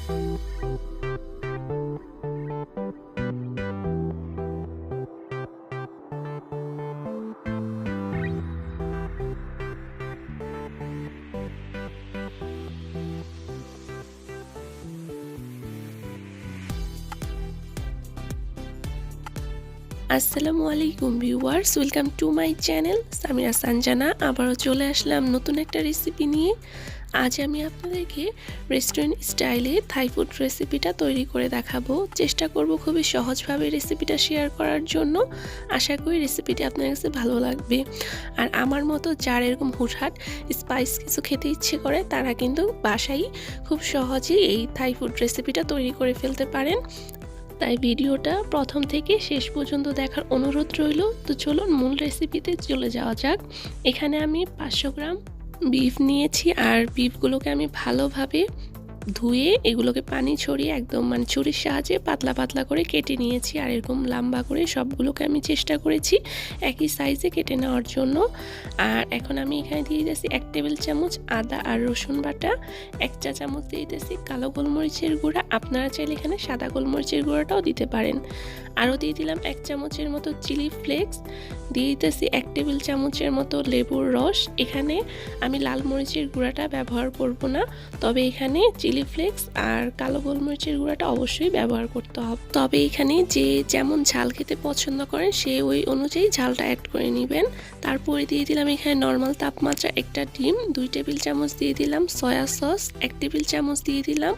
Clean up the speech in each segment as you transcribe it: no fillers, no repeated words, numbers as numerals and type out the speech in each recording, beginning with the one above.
আসসালামু আলাইকুম viewers, welcome to my channel Samira Sanjana. আবারও চলে আসলাম নতুন একটা রেসিপি নিয়ে। আজ আমি আপনাদেরকে রেস্টুরেন্ট স্টাইলে থাই ফুড রেসিপিটা তৈরি করে দেখাবো। চেষ্টা করব খুবই সহজভাবে রেসিপিটা শেয়ার করার জন্য। আশা করি রেসিপিটি আপনার কাছে ভালো লাগবে। আর আমার মতো যার এরকম হুটহাট স্পাইস কিছু খেতে ইচ্ছে করে তারা কিন্তু বাসায় খুব সহজেই এই থাই ফুড রেসিপিটা তৈরি করে ফেলতে পারেন। তাই ভিডিওটা প্রথম থেকে শেষ পর্যন্ত দেখার অনুরোধ রইল। তো চলুন মূল রেসিপিতে চলে যাওয়া যাক। এখানে আমি 500 গ্রাম বিফ নিয়েছি, আর বিফগুলোকে আমি ভালোভাবে ধুয়ে এগুলোকে পানি ছড়িয়ে একদম ছুরির সাহায্যে পাতলা পাতলা করে কেটে নিয়েছি। আর এরকম লম্বা করে সবগুলোকে আমি চেষ্টা করেছি একই সাইজে কেটে নেওয়ার জন্য। আর এখন আমি এখানে দিয়ে দিয়েছি 1 টেবিল চামচ আদা আর রসুন বাটা, 1 চা চামচ দিয়ে দিয়েছি কালো গোলমরিচের গুঁড়া। আপনারা চাইলে এখানে সাদা গোলমরিচের গুঁড়াটাও দিতে পারেন। আরও দিয়ে দিলাম 1 চামচের মতো চিলি ফ্লেক্স, দিয়ে দিতেছি 1 টেবিল চামচের মতো লেবুর রস। এখানে আমি লাল মরিচের গুঁড়াটা ব্যবহার করব না, তবে এখানে চিলি ফ্লেক্স আর কালো গোলমরিচের গুঁড়াটা অবশ্যই ব্যবহার করতে হবে। তবে এখানে যে যেমন ঝাল খেতে পছন্দ করেন সে ওই অনুযায়ী ঝালটা অ্যাড করে নেবেন। তারপরে দিয়ে দিলাম এখানে নর্মাল তাপমাত্রা একটা ডিম, 2 টেবিল চামচ দিয়ে দিলাম সয়া সস, 1 টেবিল চামচ দিয়ে দিলাম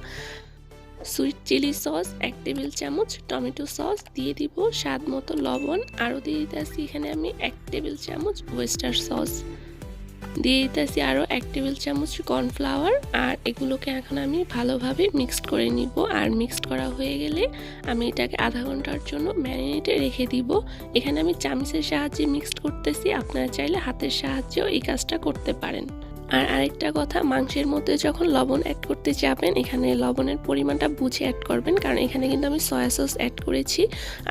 সুইট চিলি সস, 1 টেবিল চামচ টমেটো সস, দিয়ে দিব স্বাদ মতো লবণ। আরও দিয়ে দিতেছি এখানে আমি 1 টেবিল চামচ ওয়েস্টার সস, দিয়ে দিতেছি আরও 1 টেবিল চামচ কর্নফ্লাওয়ার। আর এগুলোকে এখন আমি ভালোভাবে মিক্সড করে নিব। আর মিক্সড করা হয়ে গেলে আমি এটাকে আধা ঘন্টার জন্য ম্যারিনেটে রেখে দিব। এখানে আমি চামচের সাহায্যে মিক্সড করতেছি, আপনারা চাইলে হাতের সাহায্যেও এই কাজটা করতে পারেন। আর আরেকটা কথা, মাংসের মধ্যে যখন লবণ অ্যাড করতে যাবেন এখানে লবণের পরিমাণটা বুঝে অ্যাড করবেন, কারণ এখানে কিন্তু আমি সয়া সস অ্যাড করেছি।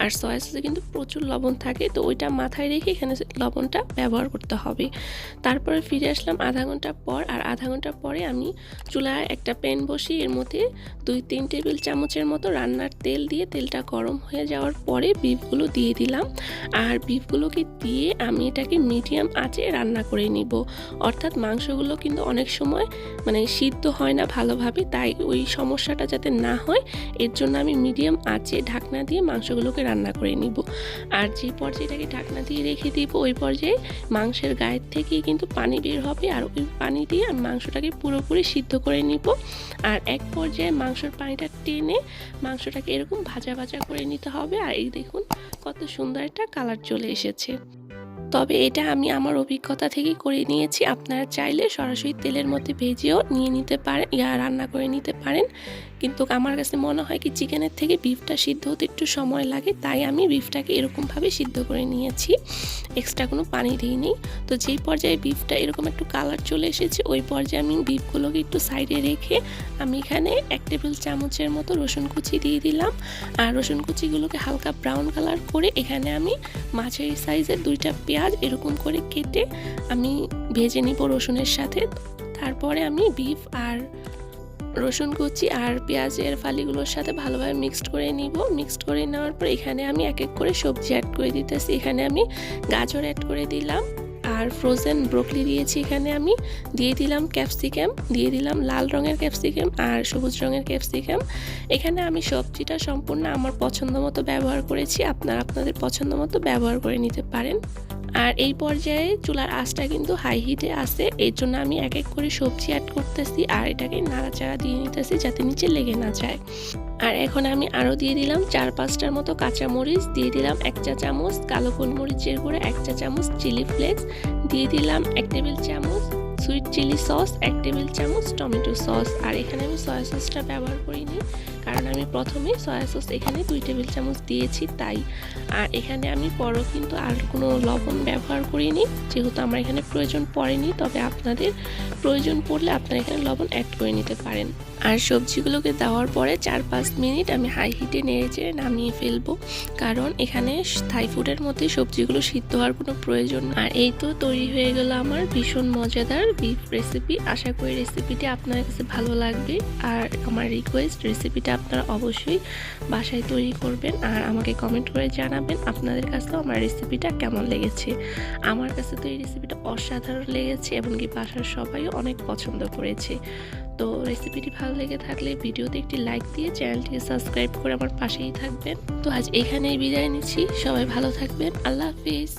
আর সয়া সসে কিন্তু প্রচুর লবণ থাকে, তো ওইটা মাথায় রেখে এখানে লবণটা ব্যবহার করতে হবে। তারপরে ফিরে আসলাম আধা ঘন্টা পর। আর আধা ঘন্টা পরে আমি চুলায় একটা প্যান বসিয়ে এর মধ্যে 2-3 টেবিল চামচের মতো রান্নার তেল দিয়ে তেলটা গরম হয়ে যাওয়ার পরে বিফগুলো দিয়ে দিলাম। আর বিফগুলোকে দিয়ে আমি এটাকে মিডিয়াম আঁচে রান্না করে নিব। অর্থাৎ মাংসগুলো কিন্তু অনেক সময় সিদ্ধ হয় না ভালোভাবে, তাই ওই সমস্যাটা যাতে না হয় এর জন্য আমি মিডিয়াম আঁচে ঢাকনা দিয়ে মাংসগুলোকে রান্না করে নিব। আর যে পর্যায়েটাকে ঢাকনা দিয়ে রেখে দিব ওই পর্যায়ে মাংসের গায়ের থেকেই কিন্তু পানি বের হবে, আর ওই পানি দিয়ে আমি মাংসটাকে পুরোপুরি সিদ্ধ করে নিব। আর এক পর্যায়ে মাংসের পানিটা টেনে মাংসটাকে এরকম ভাজা ভাজা করে নিতে হবে। আর এই দেখুন কত সুন্দর একটা কালার চলে এসেছে। তবে এটা আমি আমার অভিজ্ঞতা থেকেই করে নিয়েছি, আপনারা চাইলে সরাসরি তেলের মধ্যে ভেজেও নিয়ে নিতে পারেন, রান্না করে নিতে পারেন। কিন্তু আমার কাছে মনে হয় কি চিকেনের থেকে বিফটা সিদ্ধ হতে একটু সময় লাগে, তাই আমি বিফটাকে এরকমভাবে সিদ্ধ করে নিয়েছি, এক্সট্রা কোনো পানি দিইনি। তো যেই পর্যায়ে বিফটা এরকম একটু কালার চলে এসেছে ওই পর্যায়ে আমি বিফগুলোকে একটু সাইডে রেখে আমি এখানে 1 টেবিল চামচের মতো রসুন কুচি দিয়ে দিলাম। আর রসুন কুচিগুলোকে হালকা ব্রাউন কালার করে এখানে আমি মাঝারি সাইজের 2টা পেঁয়াজ এরকম করে কেটে আমি ভেজে নিব রসুনের সাথে। তারপরে আমি বিফ আর রসুন কুচি আর পেঁয়াজের ফালিগুলোর সাথে ভালোভাবে মিক্সড করে নিব। মিক্সড করে নেওয়ার পর এখানে আমি এক এক করে সবজি অ্যাড করে দিতেছি। এখানে আমি গাজর অ্যাড করে দিলাম, আর ফ্রোজেন ব্রোকলি দিয়েছি। এখানে আমি দিয়ে দিলাম ক্যাপসিকাম, দিয়ে দিলাম লাল রঙের ক্যাপসিকাম আর সবুজ রঙের ক্যাপসিকাম। এখানে আমি সবজিটা সম্পূর্ণ আমার পছন্দ মতো ব্যবহার করেছি, আপনারা আপনাদের পছন্দ মতো ব্যবহার করে নিতে পারেন। আর এই পর্যায়ে চুলার আঁচটা কিন্তু হাই হিটে আছে, এর জন্য আমি এক এক করে সবজি অ্যাড করতেছি আর এটাকে নাড়াচাড়া দিয়ে নিতেছি যাতে নিচে লেগে না যায়। আর এখন আমি আরও দিয়ে দিলাম 4-5টার মতো কাঁচামরিচ, দিয়ে দিলাম 1 চা চামচ কালো গোলমরিচের গুঁড়া, 1 চা চামচ চিলি ফ্লেক্স, দিয়ে দিলাম 1 টেবিল চামচ সুইট চিলি সস, 1 টেবিল চামচ টমেটো সস। আর এখানে আমি সয়া সসটা ব্যবহার করিনি, কারণ আমি প্রথমে সয়া সস এখানে 2 টেবিল চামচ দিয়েছি তাই। আর এখানে আমি পরও কিন্তু আর কোনো লবণ ব্যবহার করিনি, যেহেতু আমার এখানে প্রয়োজন পড়েনি। তবে আপনাদের প্রয়োজন পড়লে আপনারা এখানে লবণ অ্যাড করে নিতে পারেন। আর সবজিগুলোকে দেওয়ার পরে 4-5 মিনিট আমি হাই হিটে নেড়েচেড়ে নামিয়ে ফেলবো, কারণ এখানে থাই ফুডের মধ্যে সবজিগুলো সিদ্ধ হওয়ার কোনো প্রয়োজন না। আর এই তো তৈরি হয়ে গেল আমার ভীষণ মজাদার বিফ রেসিপি। আশা করি রেসিপিটি আপনার কাছে ভালো লাগবে। আর আমার রিকোয়েস্ট, রেসিপিটা আপনারা অবশ্যই বাসায় তৈরি করবেন আর আমাকে কমেন্ট করে জানাবেন আপনাদের কাছেও আমার রেসিপিটা কেমন লেগেছে। আমার কাছে তো এই রেসিপিটা অসাধারণ লেগেছে এবং কি বাসার সবাইও অনেক পছন্দ করেছে। তো রেসিপিটি ভালো লেগে থাকলে ভিডিওতে একটি লাইক দিয়ে চ্যানেলটিকে সাবস্ক্রাইব করে আমার পাশেই থাকবেন। তো আজ এখানেই বিদায় নিচ্ছি, সবাই ভালো থাকবেন, আল্লাহ হাফিজ।